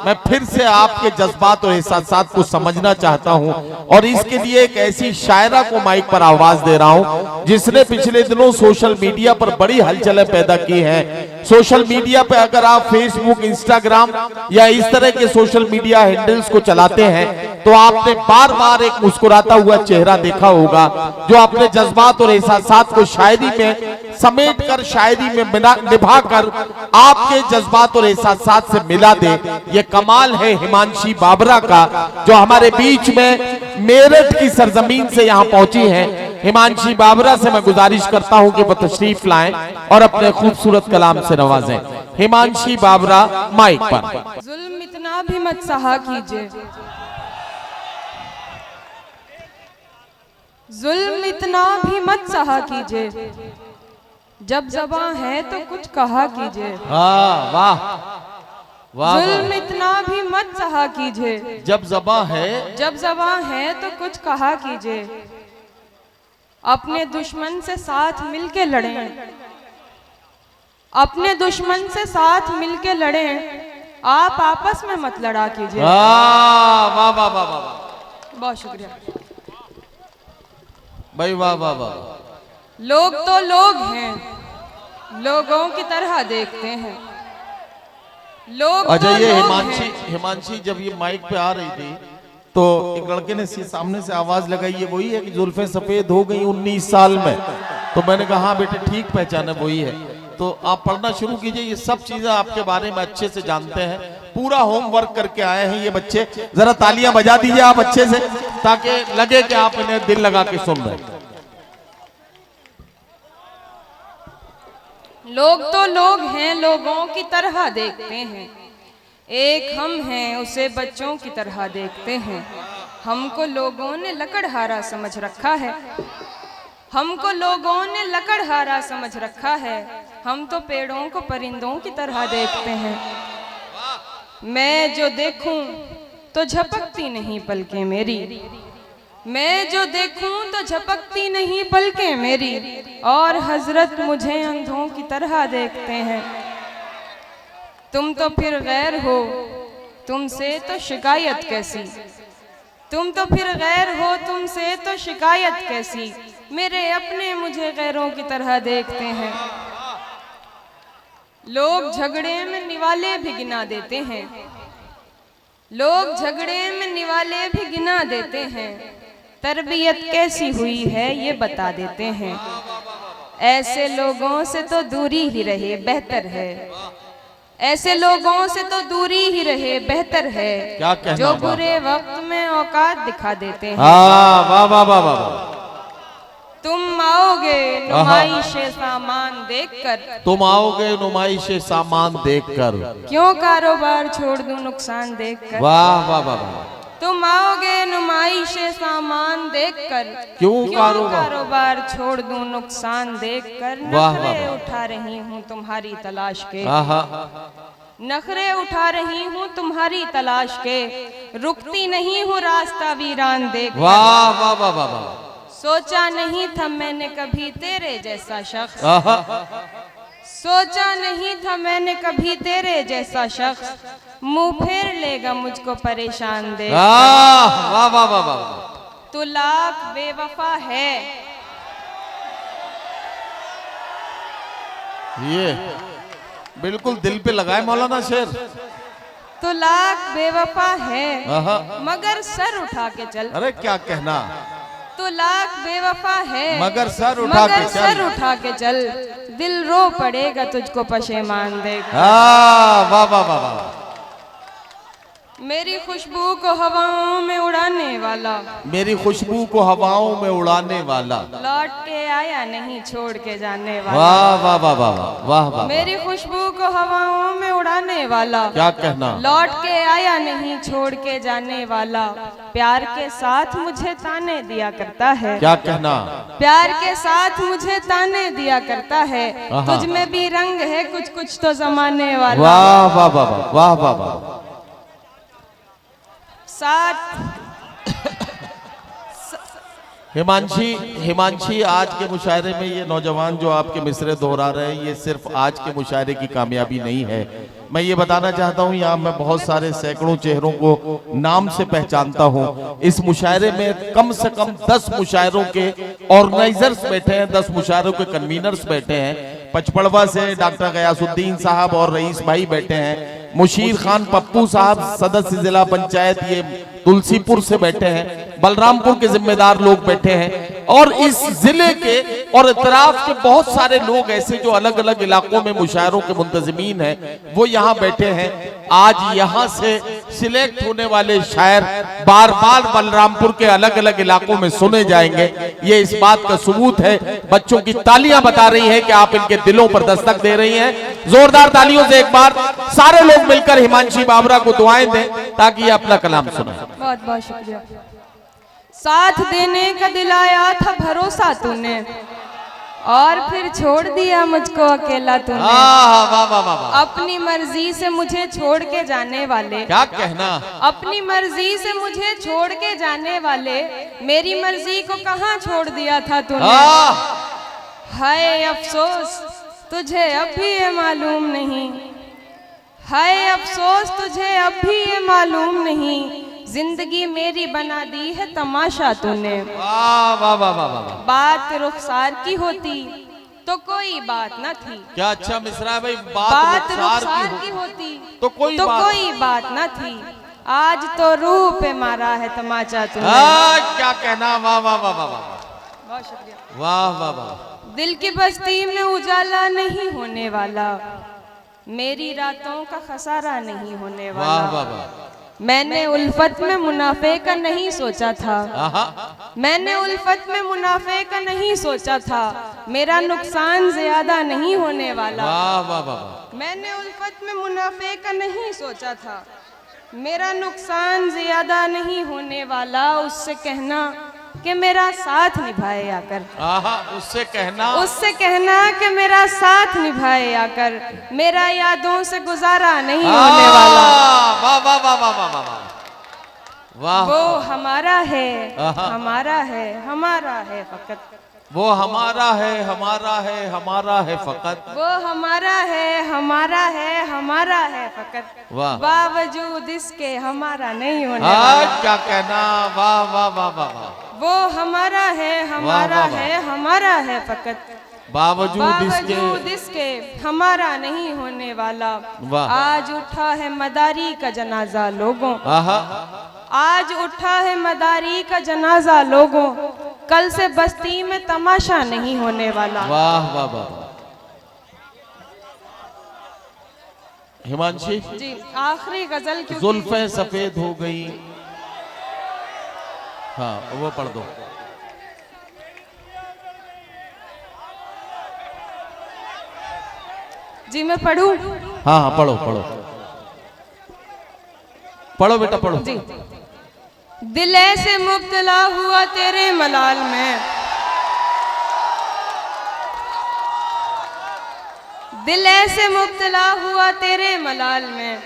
मैं फिर से आपके जज्बात और एहसासात को समझना चाहता हूं और इसके लिए एक ऐसी शायरा को माइक पर आवाज दे रहा हूं जिसने पिछले दिनों सोशल मीडिया पर बड़ी हलचलें पैदा की हैं। सोशल मीडिया पे अगर आप फेसबुक, इंस्टाग्राम या इस तरह के सोशल मीडिया हैंडल्स को चलाते हैं तो आपने बार बार एक मुस्कुराता हुआ चेहरा देखा होगा जो अपने जज्बात और एहसासात को शायरी में समेट कर, शायरी में निभा कर आपके जज्बात और एहसासात से मिला दे। ये कमाल है हिमांशी बाबरा का जो हमारे बीच में मेरठ की सरजमीन से यहाँ पहुंची हैं। हिमांशी बाबरा से मैं गुजारिश करता हूं कि वो तशरीफ लाएं और अपने खूबसूरत कलाम से नवाजें। हिमांशी बाबरा माइक पर। जुल्म इतना भी मत सहा कीजिए, जुल्म इतना भी मत सहा कीजिए, जब ज़बां है तो कुछ कहा कीजिए। वाह वाह वाह। जुल्म इतना भी मत सहा कीजिए, जब ज़बां है, जब ज़बां है तो कुछ कहा कीजिए। अपने दुश्मन से साथ मिलके लड़ें, अपने दुश्मन से साथ मिलके लड़ें, आप आपस में मत लड़ा कीजिए। वाह वाह वाह वाह वाह, बहुत शुक्रिया भाई, वाह वाह वाह। लोग तो लोग हैं, लोगों की तरह देखते हैं। लोग अच्छा, तो ये लोग हिमांशी जब ये माइक पे आ रही थी तो एक लड़के ने सामने से आवाज लगाई, ये वही है कि जुल्फें सफेद हो गई 19 साल में। तो मैंने कहा हाँ बेटे ठीक पहचाने, वही है। तो आप पढ़ना शुरू कीजिए, ये सब चीजें आपके बारे में अच्छे से जानते हैं, पूरा होमवर्क करके आए हैं ये बच्चे। जरा तालियां बजा दीजिए आप अच्छे से ताकि लगे कि आप इन्हें दिल लगा के सुन रहे हैं। लोग तो लोग हैं, लोगों की तरह देखते हैं। एक हम हैं, उसे बच्चों की तरह देखते हैं। हमको लोगों ने लकड़हारा समझ रखा है, हमको लोगों ने लकड़हारा समझ रखा है। हम तो पेड़ों को परिंदों की तरह देखते हैं। मैं जो देखूं तो झपकती नहीं पलकें मेरी, मैं जो देखूं तो झपकती नहीं पलकें मेरी, और हजरत मुझे अंधों की तरह देखते हैं। तुम तो फिर गैर हो, तुमसे तो शिकायत कैसी, तुम तो फिर गैर हो, तुमसे तो शिकायत कैसी। मेरे अपने मुझे गैरों की तरह देखते हैं। लोग झगड़े में निवाले भी गिना देते हैं, लोग झगड़े में निवाले भी गिना देते हैं। तरबियत कैसी हुई है ये बता देते हैं। ऐसे लोगों से तो दूरी ही रहे बेहतर है, ऐसे लोगों से तो दूरी ही रहे बेहतर है, जो बुरे वक्त में औकात दिखा देते हैं। वाह वाह वाह वाह। तुम आओगे नुमाइशे सामान देखकर, तुम आओगे नुमाइशे सामान देखकर, क्यों कारोबार छोड़ दूं नुकसान देखकर। वाह वाह वाह। तुम आओगे नुमाइशे सामान देखकर, क्यों कारोबार छोड़ दूं नुकसान देखकर। नखरे उठा रही हूँ तुम्हारी तलाश के, नखरे उठा रही हूँ तुम्हारी तलाश के, रुकती नहीं हूँ रास्ता वीरान देख। वाह वाह वाह वाह। सोचा नहीं था मैंने कभी तेरे जैसा शख्स, सोचा नहीं था मैंने कभी तेरे जैसा शख्स, मुंह फेर लेगा मुझको परेशान देख। वाह वाह वाह वाह। तू लाख बेवफा है, ये बिल्कुल दिल पे लगाए मौलाना शेर। तू लाख बेवफा है मगर सर उठा के चल। अरे क्या कहना, तू लाख बेवफा है मगर सर उठा के चल, दिल रो पड़ेगा तुझको पशेमान देख। वाह वाह वाह वाह। मेरी खुशबू को हवाओं में उड़ाने वाला, मेरी खुशबू को हवाओं में उड़ाने वाला, लौट के आया नहीं छोड़ के जाने वाला। वाह वाह वाह वाह वाह वाह। मेरी खुशबू को हवाओं में उड़ाने वाला, क्या कहना, लौट के आया नहीं छोड़ के जाने वाला। प्यार के साथ मुझे ताने दिया करता है, क्या कहना, प्यार के साथ मुझे ताने दिया करता है। तुझ में भी रंग है कुछ कुछ तो जमाने वाला। वाह वाह वाह वाह वाह वाह। हिमांशी आज के मुशायरे में ये नौजवान जो आपके मिसरे दोहरा रहे हैं, ये सिर्फ आज के मुशायरे की कामयाबी नहीं है। मैं ये बताना चाहता हूँ, यहाँ मैं बहुत सारे सैकड़ों चेहरों को नाम से पहचानता हूँ। इस मुशायरे में कम से कम 10 मुशायरों के ऑर्गेनाइजर्स बैठे हैं, 10 मुशायरों के कन्वीनर्स बैठे हैं। पचपड़वा से डॉक्टर गयासुद्दीन साहब और रईस भाई बैठे हैं। मुशीर खान पप्पू साहब सदस्य जिला पंचायत ये तुलसीपुर से बैठे हैं। बलरामपुर के जिम्मेदार लोग बैठे हैं और इस जिले के और इतराफ के बहुत सारे लोग ऐसे जो अलग अलग इलाकों में मुशायरों के मुंतजिमीन हैं, वो यहाँ बैठे हैं। आज यहाँ से सिलेक्ट होने वाले शायर बार बार बलरामपुर के अलग अलग इलाकों में सुने जाएंगे। ये इस बात का सबूत है। बच्चों की तालियां बता रही हैं कि आप इनके दिलों पर दस्तक दे रही हैं। जोरदार तालियों से एक बार सारे लोग मिलकर हिमांशी बाबरा को दुआएं दें ताकि ये अपना कलाम सुनाए। बहुत बहुत शुक्रिया। साथ देने का दिलाया था भरोसा तूने और फिर छोड़ दिया मुझको अकेला तूने। वाह वाह वाह वाह। अपनी मर्जी से मुझे छोड़ के जाने वाले, क्या कहना, अपनी मर्जी से मुझे छोड़ के जाने वाले, मेरी मर्जी को कहाँ छोड़ दिया था तूने। हाय अफसोस तुझे अब भी ये मालूम नहीं, हाय अफसोस तुझे अब भी ये मालूम नहीं, जिंदगी मेरी बना दी है तमाशा तूने। वाह वाह वाह वाह वाह। बात रुखसार की होती तो कोई बात न थी। क्या अच्छा मिसरा है भाई। बात रुखसार की होती तो कोई बात न थी। आज तो रूह पे मारा है तमाचा तूने। क्या कहना। वाह वाह वाह वाह वाह। बहुत शुक्रिया। वाह वाह वाह। दिल की बस्ती में उजाला नहीं होने वाला, मेरी रातों का खसारा नहीं होने वाला। वाह वाह वाह। मैंने उल्फत में मुनाफे का नहीं सोचा था, मैंने उल्फत में मुनाफे का नहीं सोचा था, मेरा नुकसान ज्यादा नहीं होने वाला। वाह वाह वाह। मैंने उल्फत में मुनाफे का नहीं सोचा था, मेरा नुकसान ज्यादा नहीं होने वाला। उससे कहना कि मेरा साथ निभाए आकर, उससे कहना कि मेरा साथ निभाए आकर, मेरा यादों से गुजारा नहीं होने वाला। वाह वाह वाह वाह वाह वाह वाह। वो हमारा है, हमारा है, हमारा है फकत। वो हमारा है, हमारा है, हमारा है फकत। वो हमारा है, हमारा है, हमारा है फकत। वाह। बावजूद इसके हमारा नहीं होने वाला। क्या कहना। वाह वाह वाह वाह। वो हमारा है, हमारा है, हमारा है फकत। बावजूद इसके हमारा नहीं होने वाला। आज उठा है मदारी का जनाजा लोगों, आज उठा है मदारी का जनाजा लोगों, कल से बस्ती में तमाशा नहीं होने वाला। वाह वाह वाह। हिमांशी जी, आखिरी गजल जुल्फें सफेद हो गई। हाँ वो पढ़ दो। जी मैं पढ़ूं? हाँ हाँ पढ़ो पढ़ो पढ़ो बेटा पढ़ो। जी। दिल ऐसे मुब्तला हुआ तेरे मलाल में, दिल ऐसे मुब्तला हुआ तेरे मलाल में,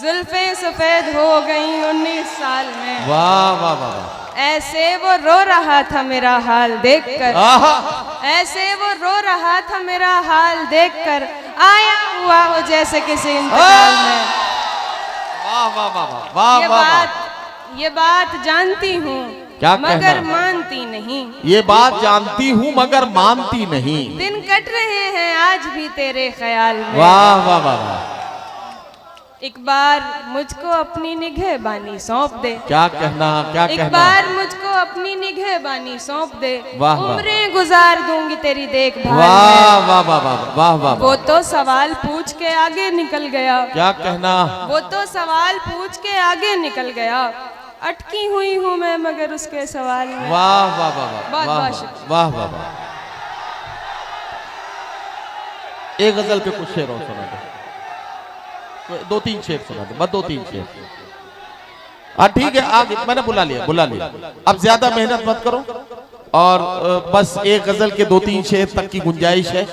जुल्फें सफेद हो गई 19 साल में। वाह वाह वाह। ऐसे वो रो रहा था मेरा हाल देखकर, ऐसे वो रो रहा था मेरा हाल देखकर, आया हुआ हो जैसे किसी इंतकाल में। वाह वाह वाह वाह। ये बात जानती हूँ मगर मानती नहीं, ये बात जानती हूँ मगर मानती नहीं। दिन कट रहे हैं आज भी तेरे ख्याल में। वाह वाह वाह। एक बार मुझको अपनी निगहबानी सौंप दे। क्या कहना, क्या कहना। एक बार मुझको अपनी निगहबानी सौंप दे, उम्रें गुजार दूंगी तेरी देखभाल। वाह वाह वाह वाह वाह। वो तो सवाल पूछ के आगे निकल गया। क्या कहना। वो तो सवाल पूछ के आगे निकल गया, अटकी हुई हूँ मैं मगर उसके सवाल में। वाह वाह वाह बहुत वाह वाह वाह। एक गजल पे कुछ शेर और सुना दो, 2-3 शेर सुना दो, बस 2-3 शेर। ठीक है आगे मैंने बुला लिया। अब ज्यादा मेहनत मत करो और बस एक गजल के 2-3 शेर तक की गुंजाइश है।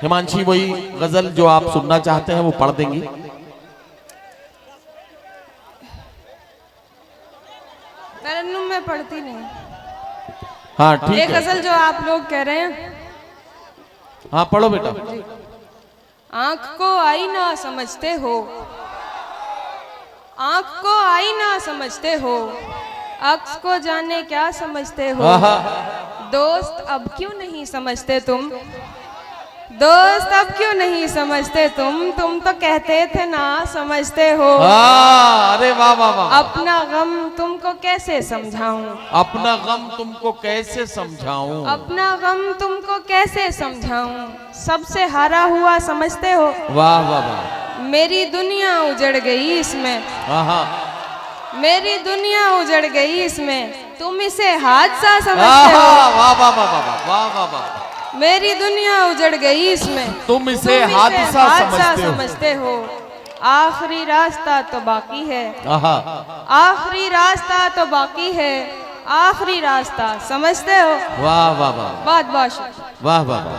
हिमांशी वही गजल जो आप सुनना चाहते हैं वो पढ़ देंगी। तरन्नुम में पढ़ती नहीं। हाँ ठीक एक है। गजल जो आप लोग कह रहे हैं, हाँ पढ़ो बेटा। आंख को आईना समझते हो, आंख को आईना समझते हो, अक्स को जाने क्या समझते हो। आहा। दोस्त अब क्यों नहीं समझते तुम, दोस्त अब क्यों नहीं समझते तुम तो कहते थे ना समझते हो। अरे वाह वाह वाह। अपना गम तुमको कैसे समझाऊं, अपना गम तुमको कैसे समझाऊं, अपना गम तुमको कैसे समझाऊं, सबसे हारा हुआ समझते हो। वाह वाह वाह। मेरी दुनिया उजड़ गई इसमें, आहा। मेरी दुनिया उजड़ गई इसमें, तुम इसे हादसा समझते आहा, हो। वाह वाह वाह वाह वाह वाह वाह। मेरी दुनिया उजड़ गई इसमें, तुम इसे हादसा समझते हो। आखिरी रास्ता तो बाकी है, आहा। आखिरी रास्ता तो बाकी है, आखिरी रास्ता समझते हो। वाह वाह वाह बहुत बहुत शुक्रिया। वाह वाह।